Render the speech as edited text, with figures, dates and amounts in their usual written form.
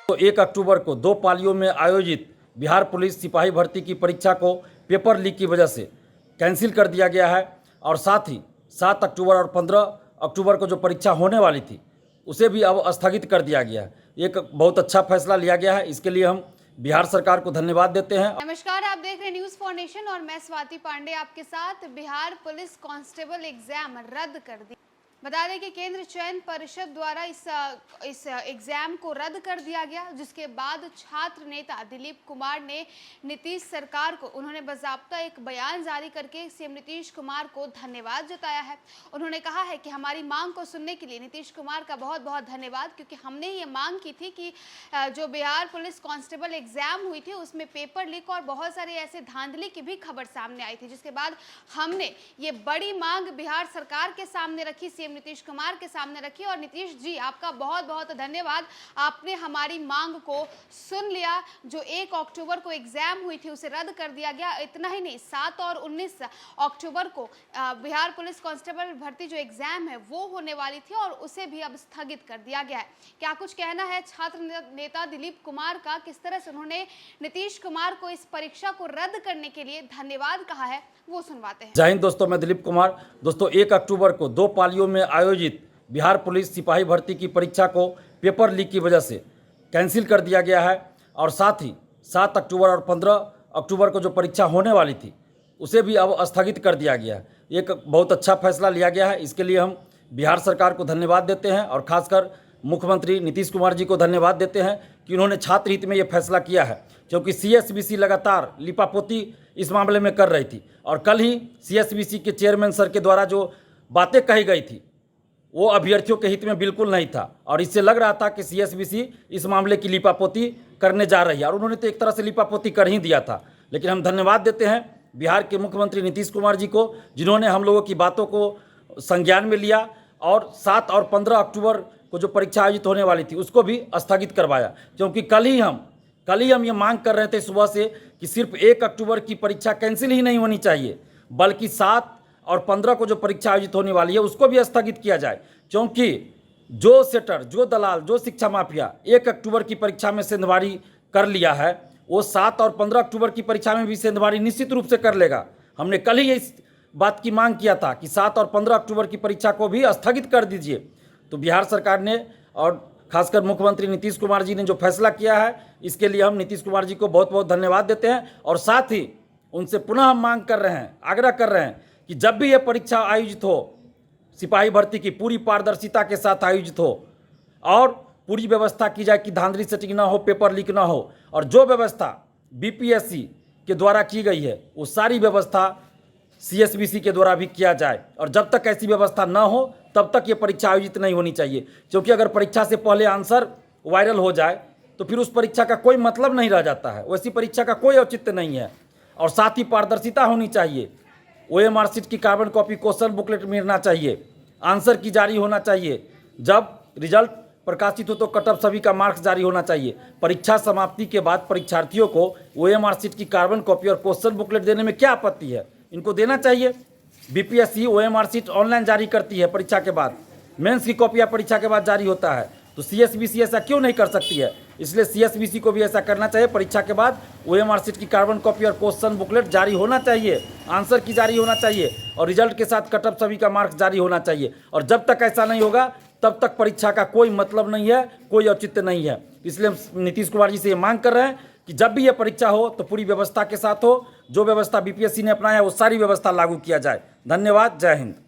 तो 1 अक्टूबर को 2 पालियों में आयोजित बिहार पुलिस सिपाही भर्ती की परीक्षा को पेपर लीक की वजह से कैंसिल कर दिया गया है और साथ ही 7 अक्टूबर और 15 अक्टूबर को जो परीक्षा होने वाली थी उसे भी अब स्थगित कर दिया गया है। एक बहुत अच्छा फैसला लिया गया है, इसके लिए हम बिहार सरकार को धन्यवाद देते हैं। नमस्कार, आप देख रहे हैं न्यूज़ फॉर नेशन और मैं स्वाति पांडे आपके साथ। बिहार पुलिस कांस्टेबल एग्जाम रद्द कर दी। बता दें कि केंद्र चयन परिषद द्वारा इस एग्जाम को रद्द कर दिया गया, जिसके बाद छात्र नेता दिलीप कुमार ने नीतीश सरकार को उन्होंने बाकायदा एक बयान जारी करके सीएम नीतीश कुमार को धन्यवाद जताया है। उन्होंने कहा है कि हमारी मांग को सुनने के लिए नीतीश कुमार का बहुत बहुत धन्यवाद, क्योंकि हमने ये मांग की थी कि जो बिहार पुलिस कांस्टेबल एग्जाम हुई थी उसमें पेपर लीक और बहुत सारे ऐसे धांधली की भी खबर सामने आई थी, जिसके बाद हमने ये बड़ी मांग बिहार सरकार के सामने रखी, सीएम नीतीश कुमार के सामने रखी। और नीतीश जी, आपका बहुत बहुत धन्यवाद, आपने हमारी मांग को सुन लिया। जो 1 अक्टूबर को एग्जाम हुई थी उसे रद्द कर दिया गया। इतना ही नहीं, 7 और 19 अक्टूबर को बिहार पुलिस कांस्टेबल भर्ती जो एग्जाम है वो होने वाली थी और उसे भी अब स्थगित कर दिया गया है। क्या कुछ कहना है छात्र नेता दिलीप कुमार का, किस तरह से उन्होंने नीतीश कुमार को इस परीक्षा को रद्द करने के लिए धन्यवाद कहा है, वो सुनवाते हैं। जय हिंद दोस्तों, मैं दिलीप कुमार। दोस्तों, 1 अक्टूबर को 2 पालियों में आयोजित बिहार पुलिस सिपाही भर्ती की परीक्षा को पेपर लीक की वजह से कैंसिल कर दिया गया है और साथ ही 7 अक्टूबर और 15 अक्टूबर को जो परीक्षा होने वाली थी उसे भी अब स्थगित कर दिया गया है। एक बहुत अच्छा फैसला लिया गया है, इसके लिए हम बिहार सरकार को धन्यवाद देते हैं और खासकर मुख्यमंत्री नीतीश कुमार जी को धन्यवाद देते हैं कि उन्होंने छात्र हित में ये फैसला किया है, क्योंकि सीएसबीसी लगातार लिपापोती इस मामले में कर रही थी और कल ही सीएसबीसी के चेयरमैन सर के द्वारा जो बातें कही गई थी वो अभ्यर्थियों के हित में बिल्कुल नहीं था और इससे लग रहा था कि सीएसबीसी इस मामले की लिपापोती करने जा रही है और उन्होंने तो एक तरह से लिपापोती कर ही दिया था। लेकिन हम धन्यवाद देते हैं बिहार के मुख्यमंत्री नीतीश कुमार जी को, जिन्होंने हम लोगों की बातों को संज्ञान में लिया और 7 और 15 अक्टूबर को जो परीक्षा आयोजित होने वाली थी उसको भी स्थगित करवाया, क्योंकि कल ही हम ये मांग कर रहे थे सुबह से कि सिर्फ 1 अक्टूबर की परीक्षा कैंसिल ही नहीं होनी चाहिए, बल्कि 7 और 15 को जो परीक्षा आयोजित होने वाली है उसको भी स्थगित किया जाए, क्योंकि जो सेटर, जो दलाल, जो शिक्षा माफिया 1 अक्टूबर की परीक्षा में सेंधमारी कर लिया है वो 7 और 15 अक्टूबर की परीक्षा में भी सेंधमारी निश्चित रूप से कर लेगा। हमने कल ही इस बात की मांग किया था कि 7 और 15 अक्टूबर की परीक्षा को भी स्थगित कर दीजिए। तो बिहार सरकार ने और खासकर मुख्यमंत्री नीतीश कुमार जी ने जो फैसला किया है, इसके लिए हम नीतीश कुमार जी को बहुत बहुत धन्यवाद देते हैं और साथ ही उनसे पुनः हम मांग कर रहे हैं, आग्रह कर रहे हैं कि जब भी ये परीक्षा आयोजित हो, सिपाही भर्ती की पूरी पारदर्शिता के साथ आयोजित हो और पूरी व्यवस्था की जाए कि धांधली सेटिंग ना हो, पेपर लीक ना हो, और जो व्यवस्था बीपीएससी के द्वारा की गई है वो सारी व्यवस्था सीएसबीसी के द्वारा भी किया जाए। और जब तक ऐसी व्यवस्था ना हो तब तक ये परीक्षा आयोजित नहीं होनी चाहिए, क्योंकि अगर परीक्षा से पहले आंसर वायरल हो जाए तो फिर उस परीक्षा का कोई मतलब नहीं रह जाता है, वैसी परीक्षा का कोई औचित्य नहीं है। और साथ ही पारदर्शिता होनी चाहिए, ओएमआर शीट की कार्बन कॉपी, क्वेश्चन बुकलेट मिलना चाहिए, आंसर की जारी होना चाहिए, जब रिजल्ट प्रकाशित हो तो कटअप सभी का मार्क्स जारी होना चाहिए। परीक्षा समाप्ति के बाद परीक्षार्थियों को ओएमआर शीट की कार्बन कॉपी और क्वेश्चन बुकलेट देने में क्या आपत्ति है, इनको देना चाहिए। बीपीएससी ओएमआर शीट ऑनलाइन जारी करती है परीक्षा के बाद, मेंस की कॉपियाँ परीक्षा के बाद जारी होता है, तो सीएसबीसी ऐसा क्यों नहीं कर सकती है? इसलिए सीएसबीसी को भी ऐसा करना चाहिए। परीक्षा के बाद ओएमआर शीट की कार्बन कॉपी और क्वेश्चन बुकलेट जारी होना चाहिए, आंसर की जारी होना चाहिए और रिजल्ट के साथ कटअप सभी का मार्क्स जारी होना चाहिए। और जब तक ऐसा नहीं होगा तब तक परीक्षा का कोई मतलब नहीं है, कोई औचित्य नहीं है। इसलिए हम नीतीश कुमार जी से ये मांग कर रहे हैं कि जब भी ये परीक्षा हो तो पूरी व्यवस्था के साथ हो, जो व्यवस्था बीपीएससी ने अपनाया है वो सारी व्यवस्था लागू किया जाए। धन्यवाद, जय हिंद।